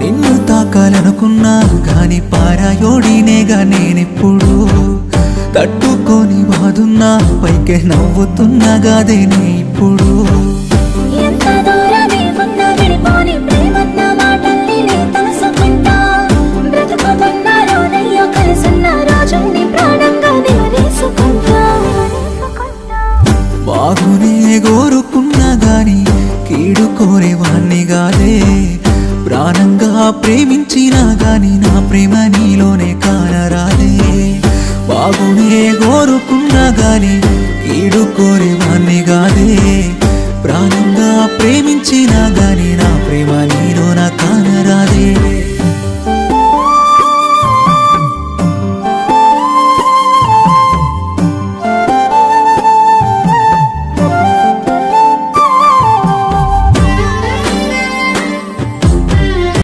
నిన్ను తాకాలనుకున్నా గాని పారాయోడినేగా నేనెప్పుడు తట్టుకొని బాదున్నా పైకే నవ్వుతున్నా గాదే నే ఇప్పుడు బాగునే కోరుకున్నా గాని కీడు కోరేవాణ్ణి గాదే ప్రాణంగా ప్రేమించినా గాని నా ప్రేమ నీలోనే కానరాదే బాగునే కోరుకున్నా గాని కీడు కోరేవాణ్ణి గాదే ప్రాణంగా ప్రేమించినా గాని నా ప్రేమ